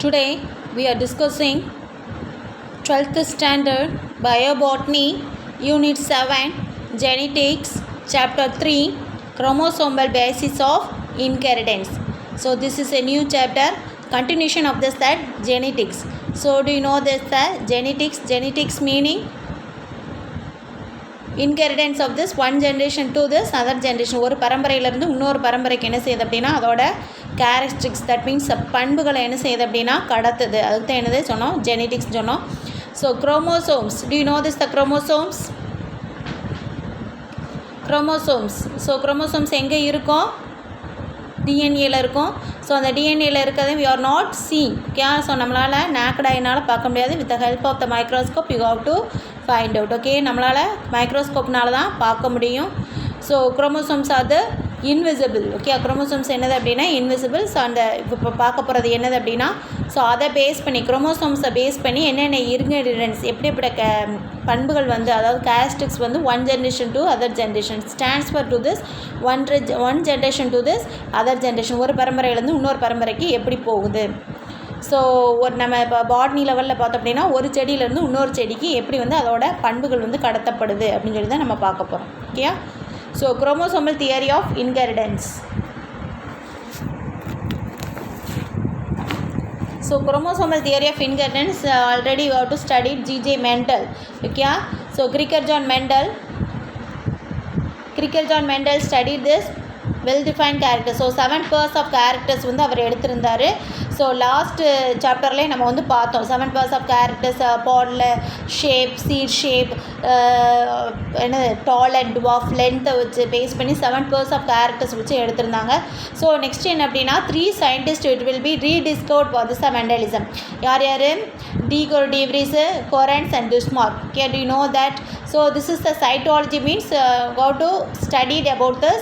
Today we are discussing 12th standard Biobotany Unit 7 Genetics Chapter 3 Chromosomal Basis of Inheritance. So this is a new chapter, continuation of this that genetics. So do you know this that genetics meaning inheritance of this one generation to this other generation. ஒரு பரம்பரையிலேருந்து இன்னொரு பரம்பரைக்கு என்ன செய்யுது அப்படின்னா அதோட characteristics that means பண்புகளை என்ன செய்யுது அப்படின்னா கடத்துது. அதுக்கு தான் என்னது சொன்னோம், ஜெனட்டிக்ஸ் சொன்னோம். So chromosomes, do you know this the chromosomes? So chromosomes எங்கே இருக்கும்? டிஎன்ஏல இருக்கும். ஸோ அந்த டிஎன்ஏல இருக்கிறது we are not seen. Okay, so நம்மளால் நேக்கடாயினால் பார்க்க முடியாது. With the help of the microscope you have to find out. Okay, நம்மளால் மைக்ரோஸ்கோப்னால தான் பார்க்க முடியும். ஸோ குரோமோசோம்ஸ் அது இன்விசிபிள். ஓகே, குரோமோசோம்ஸ் என்னது அப்படின்னா இன்விசிபிள். ஸோ அந்த இப்போ பார்க்க போகிறது என்னது அப்படின்னா ஸோ அதை பேஸ் பண்ணி குரோமோசோம்ஸை பேஸ் பண்ணி என்னென்ன இன்ஹெரிடன்ஸ் எப்படி பண்புகள் வந்து அதாவது கேரக்டரிஸ்டிக்ஸ் வந்து one generation to other generation transfer to this one generation to this other generation. ஒரு பரம்பரையிலேருந்து இன்னொரு பரம்பரைக்கு எப்படி போகுது. ஸோ ஒரு நம்ம இப்போ பாட்னி லெவலில் பார்த்தோம் அப்படின்னா ஒரு செடியிலேருந்து இன்னொரு செடிக்கு எப்படி வந்து அதோட பண்புகள் வந்து கடத்தப்படுது அப்படின்னு சொல்லி தான் நம்ம பார்க்க போகிறோம். Okay, so chromosomal theory of inheritance. So chromosomal theory of inheritance already we have to study G.J. Mendel. Okay, so Cricker John Mendel studied this well defined characters. So 7 pairs of characters வந்து அவர் எடுத்திருந்தார். So last சாப்டர்லேயே நம்ம வந்து பார்த்தோம் 7 pairs of characters, bottle shape, seed shape, என்ன tall and dwarf லென்த்தை வச்சு base பண்ணி 7 pairs of characters வச்சு எடுத்திருந்தாங்க. ஸோ நெக்ஸ்ட் என்ன அப்படின்னா 3 scientists it will be rediscovered for this Mendelism. யார் De Vries, Correns and Dushmark. Okay, do you know that? So this is the cytology means go to studied about the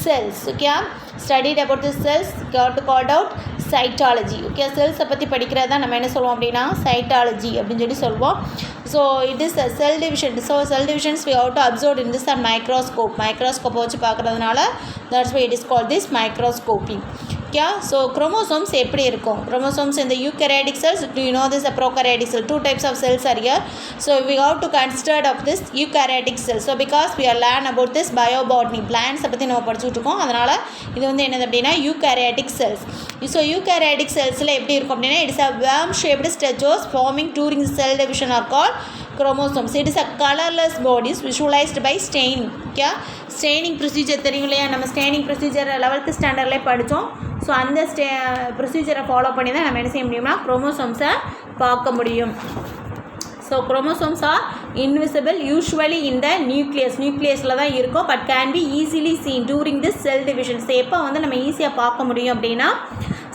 cells. Okay, studied about the cells got to called out cytology. Okay, cells பற்றி படிக்கிறது தான் நம்ம என்ன சொல்லுவோம் அப்படின்னா cytology அப்படின்னு சொல்லி சொல்லுவோம். So it is cell division. So sell divisions we have to observe in this microscope வச்சு பார்க்குறதுனால that's why it is called this microscopy. Okay, so chromosomes எப்படி இருக்கும்? குரோமோசோம்ஸ் இந்த eukaryotic cells, do you know this a prokaryotic cell? 2 types of cells are here. So we have to consider of this eukaryotic cells. So because we are learn about this biobotany plants பற்றி நம்ம படிச்சுட்டு இருக்கோம், அதனால் இது வந்து என்னது அப்படின்னா eukaryotic cells. So eukaryotic cellஸில் எப்படி இருக்கும் அப்படின்னா it is a worm shaped structures forming during the cell division are called chromosomes. It is a colorless bodies visualized by staining. Okay, staining procedure தெரியும் இல்லையா? நம்ம ஸ்டெய்னிங் ப்ரொசீஜர் 11th ஸ்டாண்டர்ட்லேயே படித்தோம். So அந்த ப்ரொசீஜரை follow பண்ணி தான் நம்ம என்ன செய்ய முடியும்னா குரோமோசோம்ஸை பார்க்க முடியும். So chromosomes are invisible usually இந்த நியூக்ளியஸில் தான் இருக்கும். But can be easily seen during this cell divisions. எப்போ வந்து நம்ம ஈஸியாக பார்க்க முடியும் அப்படின்னா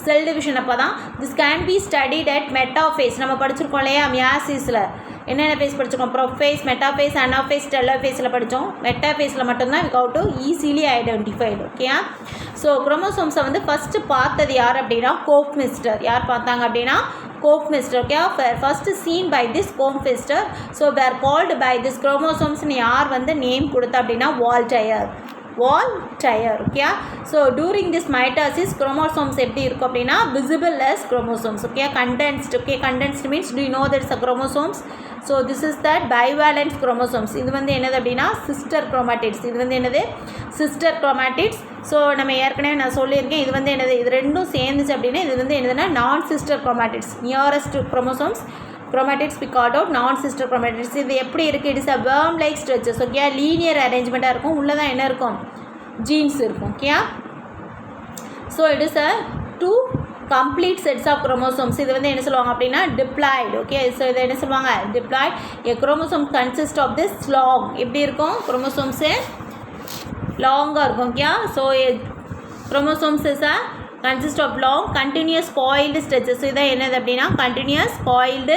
செல் டிவிஷன் அப்போ தான். This can be studied at metaphase. நம்ம படிச்சிருக்கோம் இல்லையா மியாசிஸில் என்னென்ன ஃபேஸ் படிச்சிருக்கோம்? ப்ரோஃபேஸ், மெட்டாஃபேஸ், அனாஃபேஸ், டெலோஃபேஸில் படித்தோம். மெட்டாஃபேஸில் மட்டும்தான் we have to easily identified. Okay, so குரோமோசோம்ஸை வந்து ஃபஸ்ட்டு பார்த்தது யார் அப்படின்னா கோஃப்மிஸ்டர். யார் பார்த்தாங்க அப்படின்னா Hofmeister. Okay, first seen by this Hofmeister. So were called by this குரோமோசோம்ஸ்னு யார் வந்து நேம் கொடுத்தா அப்படின்னா Waldeyer. Okay, so during this mitosis chromosomes எப்படி இருக்கும் அப்படின்னா visible less chromosomes. Okay, condensed. Okay, condensed means to you know that's a chromosomes. So this is that bivalent chromosomes. இது வந்து என்னது அப்படின்னா சிஸ்டர் குரோமாட்டிட்ஸ். இது வந்து என்னது சிஸ்டர் குரோமாட்டிட்ஸ். ஸோ நம்ம ஏற்கனவே நான் சொல்லியிருக்கேன் இது வந்து என்னது, இது ரெண்டும் சேர்ந்துச்சு அப்படின்னா இது வந்து என்னதுன்னா நான் sister chromatids. Nearest chromosomes chromatids we called out non-sister chromatids. இது எப்படி இருக்குது? It is a worm like structures. Okay, linear அரேஞ்ச்மெண்ட்டாக இருக்கும். உள்ளே தான் என்ன இருக்கும்? ஜீன்ஸ் இருக்கும். Okay, so it is a 2 complete sets of chromosomes. இது வந்து என்ன சொல்லுவாங்க அப்படின்னா diploid. ஓகே, ஸோ இதை என்ன சொல்லுவாங்க diploid. a chromosome consists of this long. எப்படி இருக்கும்? குரோமோசோம்ஸு லாங்காக இருக்கும். Okay, so chromosomes is a consist of long continuous coiled stretches. So இதான் என்னது அப்படின்னா continuous coiled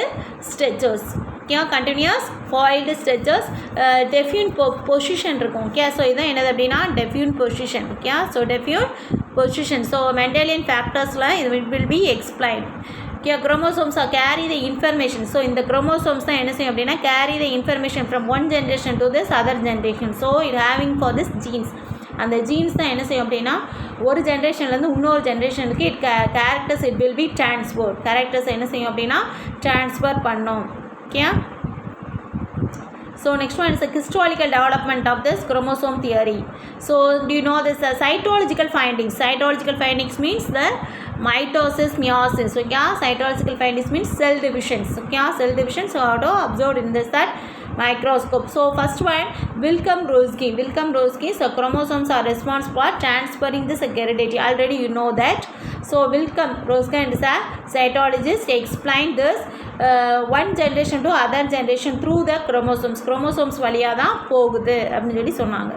stretches. Okay, continuous coiled stretches. Definite position இருக்கும். ஓகே, ஸோ இதான் என்னது அப்படின்னா definite position. Okay, so definite position. So Mendelian ஃபேக்டர்ஸில் இது will be explain. Okay, chromosomes carry the information. So இந்த குரோமோசோம்ஸ் தான் என்ன செய்யும் அப்படின்னா carry the information from one generation to this other generation. So it having for this jeans. அந்த jeans தான் என்ன செய்யும் அப்படின்னா ஒரு ஜென்ரேஷன்லேருந்து இன்னொரு ஜென்ரேஷனுக்கு characters it will B transfer. Characters என்ன செய்யும் அப்படின்னா ட்ரான்ஸ்ஃபர் பண்ணும். Okay. So next one is the histological development of this chromosome theory. So do you know this cytological findings? Cytological findings means the mitosis, meiosis. So yeah, cytological findings means cell divisions. Okay, cell divisions. So how to observe in this that microscope. So first one, Wilhelm-Roensky. So chromosomes are responsible for transferring this heredity. Already you know that. So Wilhelm-Roensky is a cytologist. Explain this one generation to other generation through the chromosomes. Chromosomes வழியாக தான் போகுது அப்படின்னு சொல்லி சொன்னாங்க.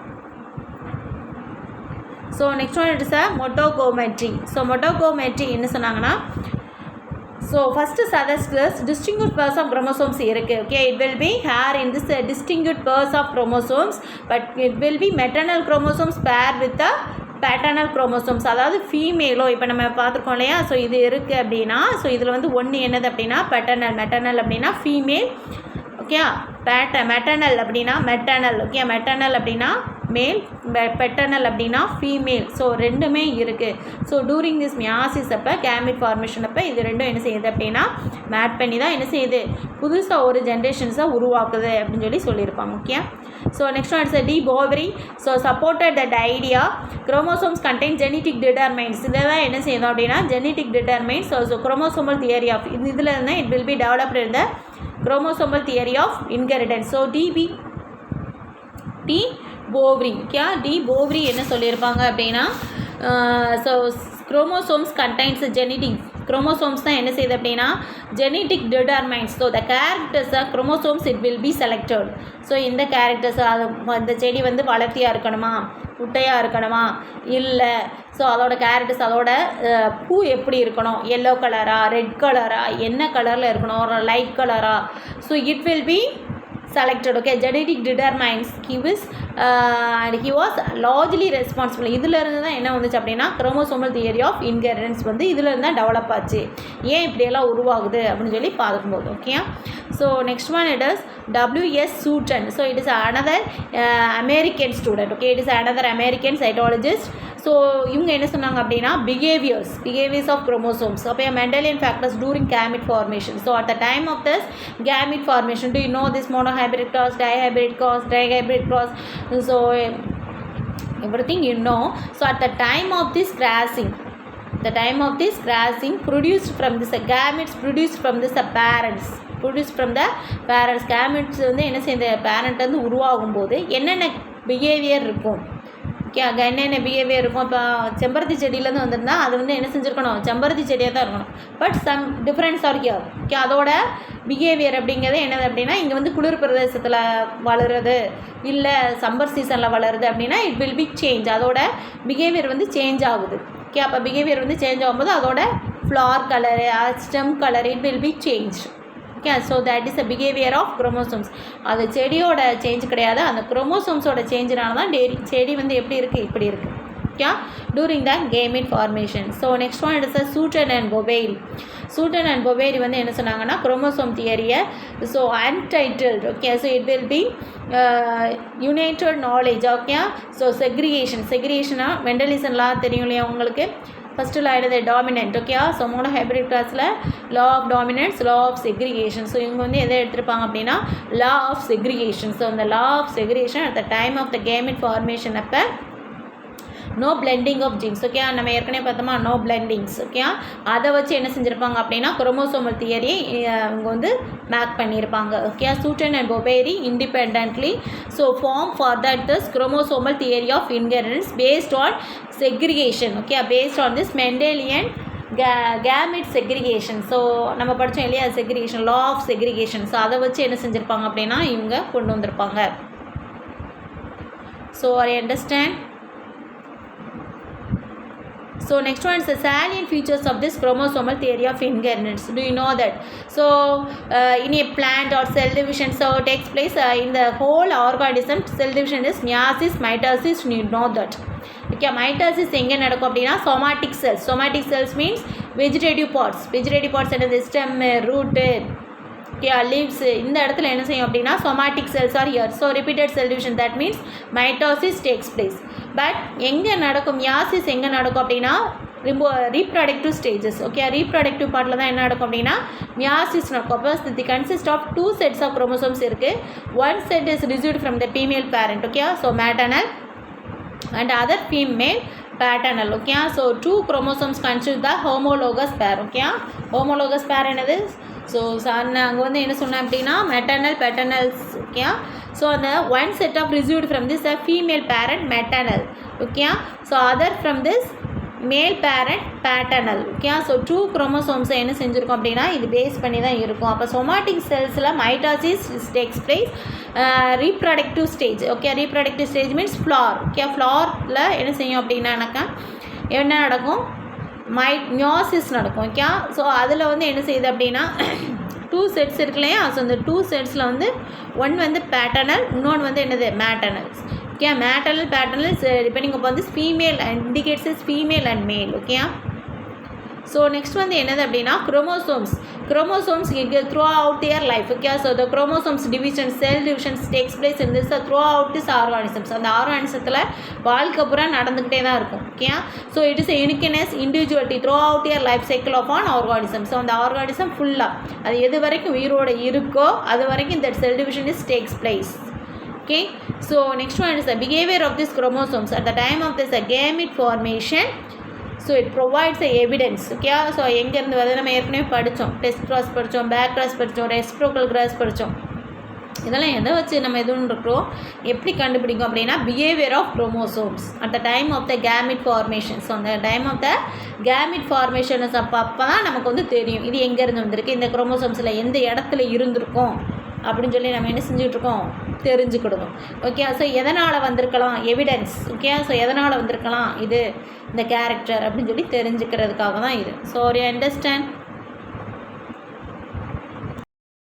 So next one it is Montgomery. So Montgomery என்ன சொன்னாங்கன்னா so first suggesters distinct pairs of chromosomes இருக்குது. Okay, it will be here in this distinct pairs of chromosomes but it will be maternal chromosomes pair with the paternal chromosomes. அதாவது ஃபீமேலோ இப்போ நம்ம பார்த்துருக்கோம் இல்லையா. So இது இருக்குது அப்படின்னா ஸோ இதில் வந்து ஒன்று என்னது அப்படின்னா மெட்டர்னல் அப்படின்னா ஃபீமேல். ஓகே, மெட்டர்னல் அப்படின்னா மெட்டர்னல். ஓகே, மெட்டர்னல் அப்படின்னா மேல், பெட்டர்னல் அப்படின்னா ஃபீமேல். ஸோ ரெண்டுமே இருக்குது. ஸோ டூரிங் திஸ் மியாசிஸ் அப்போ கேமிட் ஃபார்மேஷன் அப்போ இது ரெண்டும் என்ன செய்யுது அப்படின்னா மேட் பண்ணி தான் என்ன செய்யுது புதுசாக ஒரு ஜென்ரேஷன்ஸாக உருவாக்குது அப்படின்னு சொல்லி சொல்லியிருப்பாங்க. Okay. So next one it's T Boveri. So supported that idea chromosomes contain genetic determinants. இதில் தான் என்ன செய்யணும் அப்படின்னா genetic determinants. So chromosomal theory of இதில் இருந்தால் இட் வில் பி டெவலப்டு இந்த chromosomal theory of inheritance. So T Boveri. Okay, T Boveri என்ன சொல்லியிருப்பாங்க அப்படின்னா so chromosomes contains genetic. Chromosomes தான் என்ன செய்யுது அப்படின்னா genetic determinants. So the characters of chromosomes it will be selected. So இந்த characters அது அந்த செடி வந்து வளர்த்தியாக இருக்கணுமா, குட்டையாக இருக்கணுமா, இல்லை ஸோ அதோட கேரக்டர்ஸ் அதோட பூ எப்படி இருக்கணும், எல்லோ கலரா, ரெட் கலரா, என்ன கலரில் இருக்கணும், ஒரு லைட் கலரா. So it will B selected. Okay, genetic determines and he was largely responsible. இதில் இருந்து தான் என்ன வந்துச்சு அப்படின்னா குரோமோசோமல் தியரி ஆஃப் இன்ஹெரிட்டன்ஸ் வந்து இதில் இருந்து தான் டெவலப் ஆச்சு. ஏன் இப்படியெல்லாம் உருவாகுது அப்படின்னு சொல்லி பார்க்கும்போது. Okay. So next one it is W.S. Sutton. So it is another American student. Okay, it is another American cytologist. So இவங்க என்ன சொன்னாங்க அப்படின்னா பிஹேவியர்ஸ் ஆஃப் குரோமோசோம்ஸ். அப்போ Mendelian factors during gamete formation. So at the time of this gamete formation do you know this monohybrid cross, dihybrid cross, trihybrid cross, so everything you know. So at the time of this crossing produced from this gametes produced from this parents gametes வந்து என்ன செய்ய parent வந்து உருவாகும் போது என்னென்ன behaviour இருக்கும். Okay, அங்கே என்னென்ன பிஹேவியர் இருக்கும். இப்போ செம்பருத்தி செடியிலேருந்து வந்திருந்தால் அது வந்து என்ன செஞ்சுருக்கணும் செம்பருத்தி செடியாக தான் இருக்கணும். But some difference are here. Okay, அதோட பிஹேவியர் அப்படிங்கிறது என்னது அப்படின்னா இங்கே வந்து குளிர் பிரதேசத்தில் வளருது இல்லை சம்மர் சீசனில் வளருது அப்படின்னா இட் வில் பி சேஞ்ச். அதோட பிஹேவியர் வந்து சேஞ்ச் ஆகுது. ஓகே, அப்போ பிஹேவியர் வந்து சேஞ்ச் ஆகும்போது அதோட flower colour stem colour it will be change. Okay, so that is the behaviour of chromosomes. அது செடியோட சேஞ்ச் கிடையாது, அந்த குரோமோசோம்ஸோட சேஞ்சினால தான் செடி வந்து எப்படி இருக்குது இப்படி இருக்குது. Okay, during the gamete formation. So next one it's Sutton and Boveri வந்து என்ன சொன்னாங்கன்னா குரோமோசோம் தியரியை so untitled. Okay, so it will be united knowledge. Okay, so செக்ரிகேஷனாக மெண்டலிசன்லாம் தெரியும் இல்லையா உங்களுக்கு. ஃபஸ்ட்டு லா எடுத்து டாமினன்ட். ஓகே, ஸோ மோனோஹைப்ரிட் கிளாஸில் law of dominance, law of segregation. So இவங்க வந்து எதை எடுத்திருப்பாங்க அப்படின்னா லா ஆஃப் செக்ரிகேஷன். ஸோ அந்த law of segregation at the time of the gamete formation அப்போ no blending of genes. Okay, நம்ம ஏற்கனவே பார்த்தோமா நோ பிளெண்டிங்ஸ். ஓகே, அதை வச்சு என்ன செஞ்சுருப்பாங்க அப்படின்னா குரோமோசோமல் தியரி அவங்க வந்து மேக் பண்ணியிருப்பாங்க. Okay, Sutton and Boveri independently so form for that this chromosomal theory of inheritance based on segregation. Okay, based on this Mendelian gamete segregation. So நம்ம படித்தோம் இல்லையா segregation, law of segregation. So அதை வச்சு என்ன செஞ்சுருப்பாங்க அப்படின்னா இவங்க கொண்டு வந்திருப்பாங்க. So I understand. So next one is the salient features of this chromosomal theory of inheritance. Do you know that? So in a plant or cell division, so it takes place in the whole organism. Cell division is meiosis, mitosis. You know that. Okay, mitosis எங்கே நடக்கும் அப்படின்னா somatic cells means vegetative parts என்னது stem, root, okay, leaves. இந்த இடத்துல என்ன செய்யும் அப்படின்னா somatic cells are here. So repeated cell division, that means mitosis takes place. But எங்கே நடக்கும் மியாசிஸ் எங்கே நடக்கும் அப்படின்னா ரீப்ரொடக்டிவ் ஸ்டேஜஸ். ஓகே, ரீப்ரொடக்டிவ் பார்ட்டில் தான் என்ன நடக்கும் அப்படின்னா மியாசிஸ் நடக்கும். அப்போ they consist of 2 sets of chromosomes இருக்குது. 1 set is received from the female parent. Okay, so maternal and other female paternal. Okay, so 2 chromosomes constitute the homologous pair. Okay, homologous pair என்னது? So அங்கே வந்து என்ன சொன்னேன் அப்படின்னா maternal பேட்டர்னல்ஸ். Okay, so அந்த 1 set of received from this a female parent maternal. Okay, so other from this male parent paternal. Okay, so 2 குரோமோசோம்ஸை என்ன செஞ்சுருக்கோம் அப்படின்னா இது பேஸ் பண்ணி தான் இருக்கும். அப்போ சொமாட்டிக் செல்ஸில் mitosis takes place reproductive stage. Okay, reproductive stage means flower. Okay, ஃப்ளாரில் என்ன செய்யும் அப்படின்னாக்கா என்ன நடக்கும்? மியாசிஸ் நடக்கும். ஓகே, ஸோ அதில் வந்து என்ன செய்யுது அப்படின்னா 2 sets இருக்கு இல்லையா? ஸோ இந்த 2 setsல வந்து ஒன் வந்து பேட்டர்னல், இன்னொன்று வந்து என்னது மேட்டர்னல்ஸ். Okay, maternal paternal is depending upon this female and indicates as female and male. Okay, so next one என்னது அப்படின்னா chromosomes throughout their life. Okay, so the chromosomes division, cell divisions takes place in this throughout this organisms. அந்த ஆர்கானிசத்தில் வாழ்க்கை பூரா நடந்துக்கிட்டே தான் இருக்கும். Okay, so it is uniqueness individuality throughout their life cycle of an organism. So அந்த organism ஃபுல்லாக அது எது வரைக்கும் உயிரோடு இருக்கோ அது வரைக்கும் இந்த cell division is takes place. Okay, so next one is the behavior of these chromosomes at the time of this gamete formation. So it provides the evidence. Okay, so எங்கேருந்து வந்து நம்ம ஏற்கனவே படித்தோம், டெஸ்ட் கிராஸ் படித்தோம், back cross படித்தோம், reciprocal cross படித்தோம். இதெல்லாம் எதை வச்சு நம்ம எதுன்னு இருக்கிறோம் எப்படி கண்டுபிடிக்கும் அப்படின்னா behaviour of chromosomes at the time of the gamete formation. So அந்த time of the gamete formations அப்போ தான் நமக்கு வந்து தெரியும் இது எங்கேருந்து வந்திருக்கு, இந்த குரோமோசோம்ஸில் எந்த இடத்துல இருந்திருக்கும் அப்படின்னு சொல்லி நம்ம என்ன செஞ்சுட்ருக்கோம் தெரிஞ்சுக்கிடுவோம். ஓகே, ஸோ எதனால் வந்திருக்கலாம் எவிடன்ஸ். ஓகே, ஸோ எதனால் வந்திருக்கலாம் இது இந்த கேரக்டர் அப்படின்னு சொல்லி தெரிஞ்சுக்கிறதுக்காக தான் இது. So you understand.